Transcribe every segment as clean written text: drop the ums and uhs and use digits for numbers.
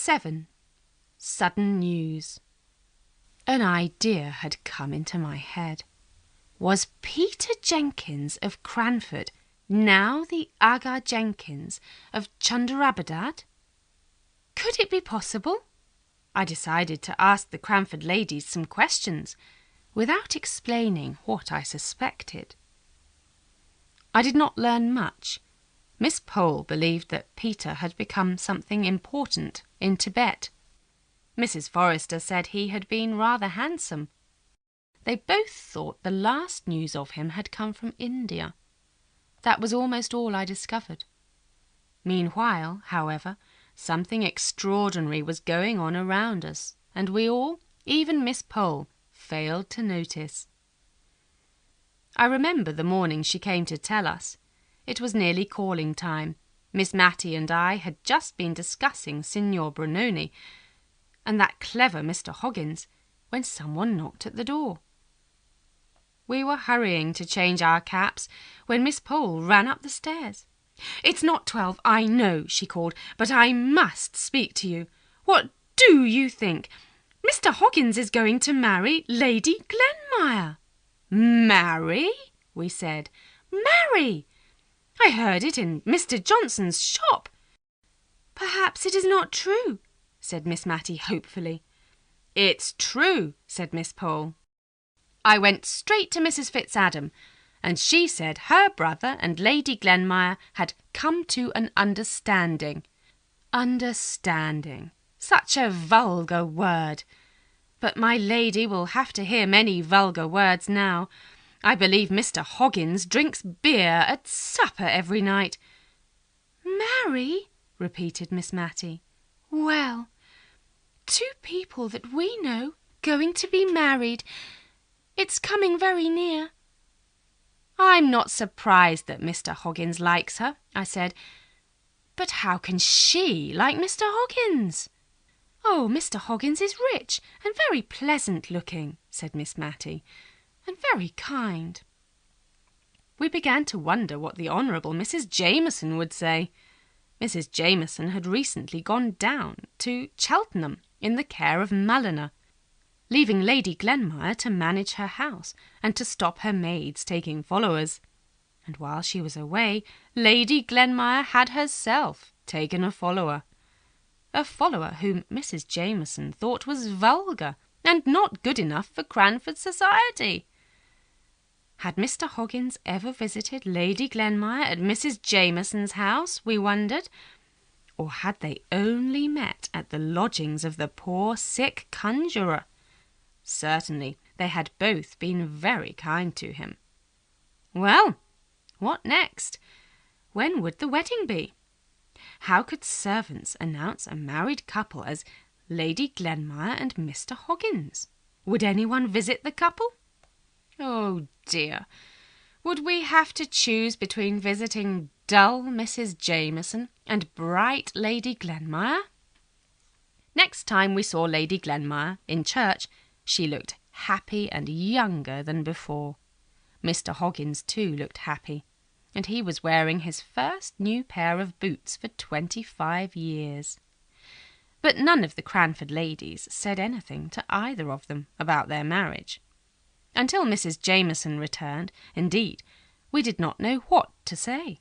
7. Sudden news. An idea had come into my head. Was Peter Jenkins of Cranford now the Aga Jenkins of Chundarabadad? Could it be possible? I decided to ask the Cranford ladies some questions, without explaining what I suspected. I did not learn much. Miss Pole believed that Peter had become something important in Tibet. Mrs. Forrester said he had been rather handsome. They both thought the last news of him had come from India. That was almost all I discovered. Meanwhile, however, something extraordinary was going on around us, and we all, even Miss Pole, failed to notice. I remember the morning she came to tell us. It was nearly calling time. Miss Matty and I had just been discussing Signor Brunoni and that clever Mr. Hoggins when someone knocked at the door. We were hurrying to change our caps when Miss Pole ran up the stairs. "It's not 12, I know," she called, "but I must speak to you. What do you think? Mr. Hoggins is going to marry Lady Glenmire." "Marry?" we said. "Marry! I heard it in Mr. Johnson's shop." "Perhaps it is not true," said Miss Matty hopefully. "It's true," said Miss Pole. I went straight to Mrs. Fitzadam, and she said her brother and Lady Glenmire had come to an understanding. Understanding. Such a vulgar word. But my lady will have to hear many vulgar words now. I believe Mr. Hoggins drinks beer at supper every night. "Marry?" repeated Miss Matty. "Well, 2 people that we know going to be married. It's coming very near." "I'm not surprised that Mr. Hoggins likes her," I said. "But how can she like Mr. Hoggins?" "Oh, Mr. Hoggins is rich and very pleasant looking," said Miss Matty, "and very kind." We began to wonder what the Honourable Mrs. Jameson would say. Mrs. Jameson had recently gone down to Cheltenham in the care of Mulliner, leaving Lady Glenmire to manage her house and to stop her maids taking followers. And while she was away, Lady Glenmire had herself taken a follower whom Mrs. Jameson thought was vulgar and not good enough for Cranford society. Had Mr. Hoggins ever visited Lady Glenmire at Mrs. Jameson's house, we wondered, or had they only met at the lodgings of the poor sick conjurer? Certainly they had both been very kind to him. Well, what next? When would the wedding be? How could servants announce a married couple as Lady Glenmire and Mr. Hoggins? Would anyone visit the couple? Oh dear, would we have to choose between visiting dull Mrs. Jameson and bright Lady Glenmire? Next time we saw Lady Glenmire in church, she looked happy and younger than before. Mr. Hoggins too looked happy, and he was wearing his first new pair of boots for 25 years. But none of the Cranford ladies said anything to either of them about their marriage. Until Mrs. Jameson returned, indeed, we did not know what to say.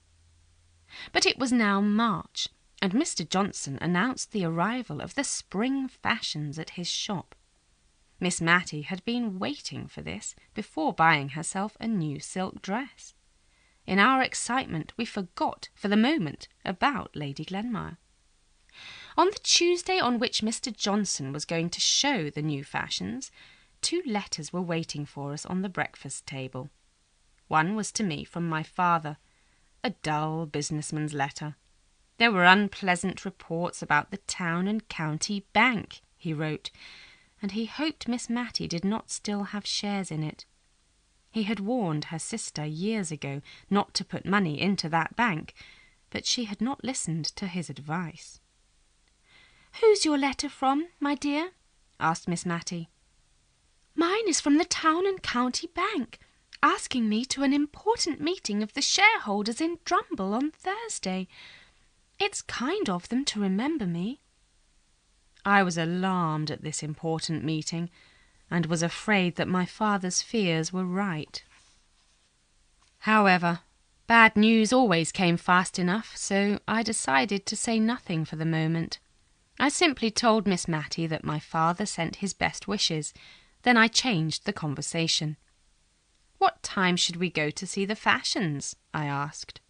But it was now March, and Mr. Johnson announced the arrival of the spring fashions at his shop. Miss Matty had been waiting for this before buying herself a new silk dress. In our excitement, we forgot for the moment about Lady Glenmire. On the Tuesday on which Mr. Johnson was going to show the new fashions, 2 letters were waiting for us on the breakfast table. One was to me from my father, a dull businessman's letter. There were unpleasant reports about the town and county bank, he wrote, and he hoped Miss Matty did not still have shares in it. He had warned her sister years ago not to put money into that bank, but she had not listened to his advice. "Who's your letter from, my dear?" asked Miss Matty. "Mine is from the Town and County Bank, asking me to an important meeting of the shareholders in Drumble on Thursday. It's kind of them to remember me." I was alarmed at this important meeting, and was afraid that my father's fears were right. However, bad news always came fast enough, so I decided to say nothing for the moment. I simply told Miss Matty that my father sent his best wishes. Then I changed the conversation. "What time should we go to see the fashions?" I asked.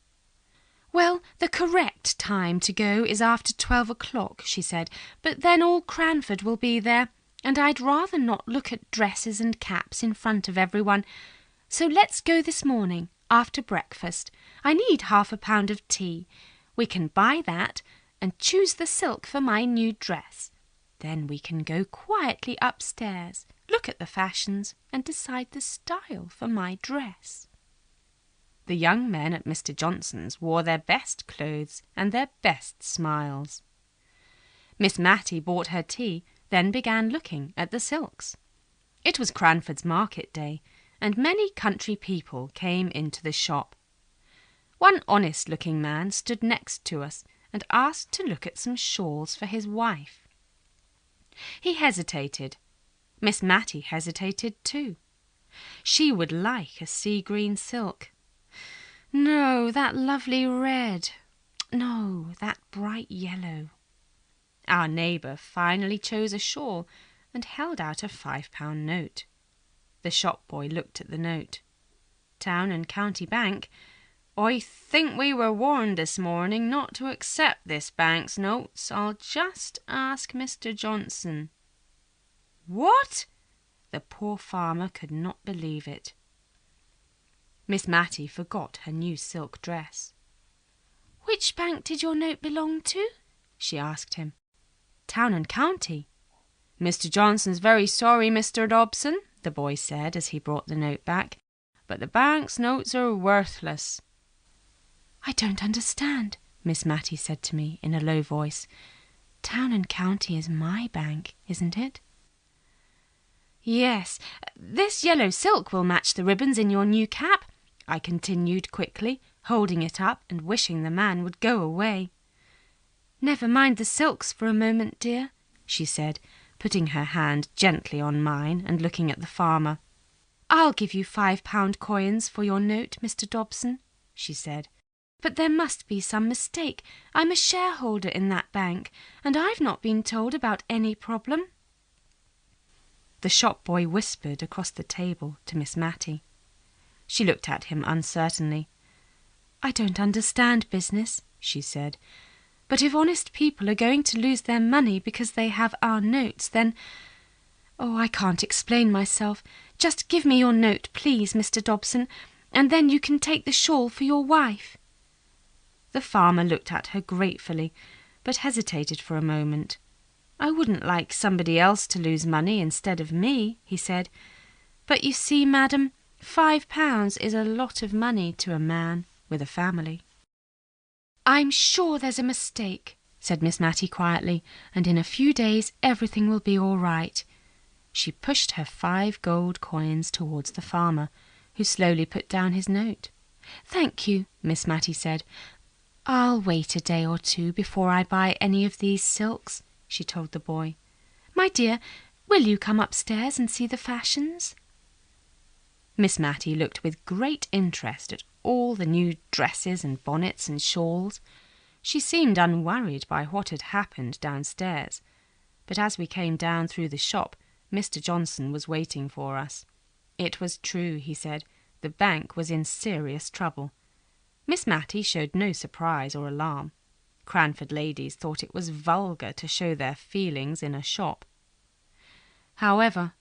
"Well, the correct time to go is after 12 o'clock, she said, "but then all Cranford will be there, and I'd rather not look at dresses and caps in front of everyone. So let's go this morning, after breakfast. I need £half of tea. We can buy that and choose the silk for my new dress. Then we can go quietly upstairs, look at the fashions, and decide the style for my dress." The young men at Mr. Johnson's wore their best clothes and their best smiles. Miss Matty bought her tea, then began looking at the silks. It was Cranford's market day, and many country people came into the shop. One honest-looking man stood next to us and asked to look at some shawls for his wife. He hesitated. Miss Matty hesitated too. She would like a sea-green silk. No, that lovely red. No, that bright yellow. Our neighbour finally chose a shawl and held out a £5 note. The shop boy looked at the note. "Town and County Bank. I think we were warned this morning not to accept this bank's notes. I'll just ask Mr. Johnson." "What?" The poor farmer could not believe it. Miss Matty forgot her new silk dress. "Which bank did your note belong to?" she asked him. "Town and County." "Mr. Johnson's very sorry, Mr. Dobson," the boy said as he brought the note back, "but the bank's notes are worthless." "I don't understand," Miss Matty said to me in a low voice. "Town and County is my bank, isn't it?" "Yes, this yellow silk will match the ribbons in your new cap," I continued quickly, holding it up and wishing the man would go away. "Never mind the silks for a moment, dear," she said, putting her hand gently on mine and looking at the farmer. "I'll give you £5 coins for your note, Mr. Dobson," she said. "But there must be some mistake. I'm a shareholder in that bank, and I've not been told about any problem." The shop boy whispered across the table to Miss Matty. She looked at him uncertainly. "I don't understand business," she said, "but if honest people are going to lose their money because they have our notes, then— Oh, I can't explain myself. Just give me your note, please, Mr. Dobson, and then you can take the shawl for your wife." The farmer looked at her gratefully, but hesitated for a moment. "I wouldn't like somebody else to lose money instead of me," he said. "But you see, madam, £5 is a lot of money to a man with a family." "I'm sure there's a mistake," said Miss Matty quietly, "and in a few days everything will be all right." She pushed her 5 gold coins towards the farmer, who slowly put down his note. "Thank you," Miss Matty said. "I'll wait a day or two before I buy any of these silks," she told the boy. "My dear, will you come upstairs and see the fashions?" Miss Matty looked with great interest at all the new dresses and bonnets and shawls. She seemed unworried by what had happened downstairs, but as we came down through the shop, Mr. Johnson was waiting for us. It was true, he said, the bank was in serious trouble. Miss Matty showed no surprise or alarm. Cranford ladies thought it was vulgar to show their feelings in a shop. However,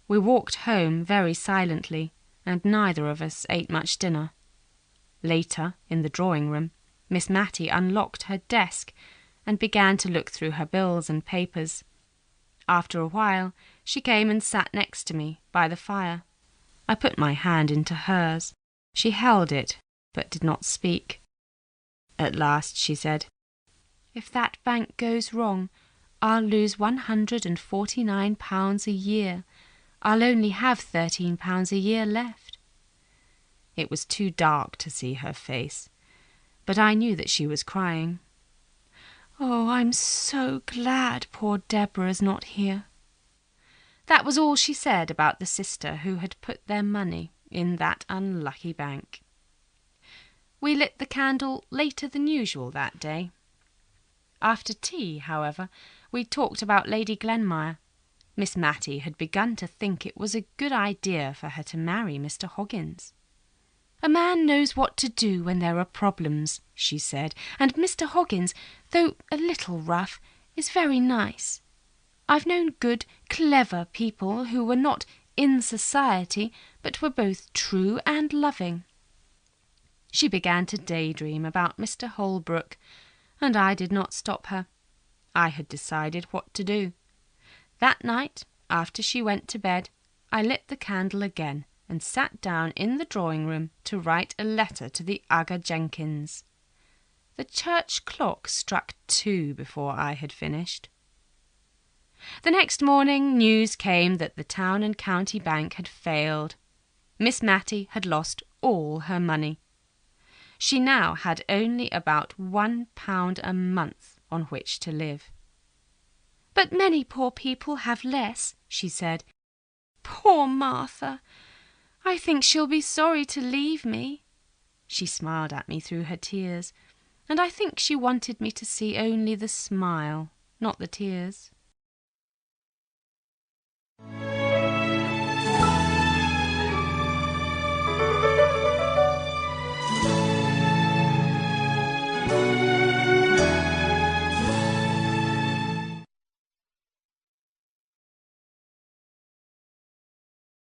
we walked home very silently, and neither of us ate much dinner. Later, in the drawing-room, Miss Matty unlocked her desk and began to look through her bills and papers. After a while, she came and sat next to me by the fire. I put my hand into hers. She held it, but did not speak. At last she said, "If that bank goes wrong, I'll lose £149 a year. I'll only have £13 a year left." It was too dark to see her face, but I knew that she was crying. "Oh, I'm so glad poor Deborah's not here." That was all she said about the sister who had put their money in that unlucky bank. We lit the candle later than usual that day. After tea, however, we talked about Lady Glenmire. Miss Matty had begun to think it was a good idea for her to marry Mr. Hoggins. "A man knows what to do when there are problems," she said, "and Mr. Hoggins, though a little rough, is very nice. I've known good, clever people who were not in society, but were both true and loving." She began to daydream about Mr. Holbrook, and I did not stop her. I had decided what to do. That night, after she went to bed, I lit the candle again and sat down in the drawing-room to write a letter to the Aga Jenkins. The church clock struck 2 before I had finished. The next morning news came that the Town and County Bank had failed. Miss Matty had lost all her money. She now had only about £1 a month on which to live. "But many poor people have less," she said. "Poor Martha! I think she'll be sorry to leave me." She smiled at me through her tears, and I think she wanted me to see only the smile, not the tears.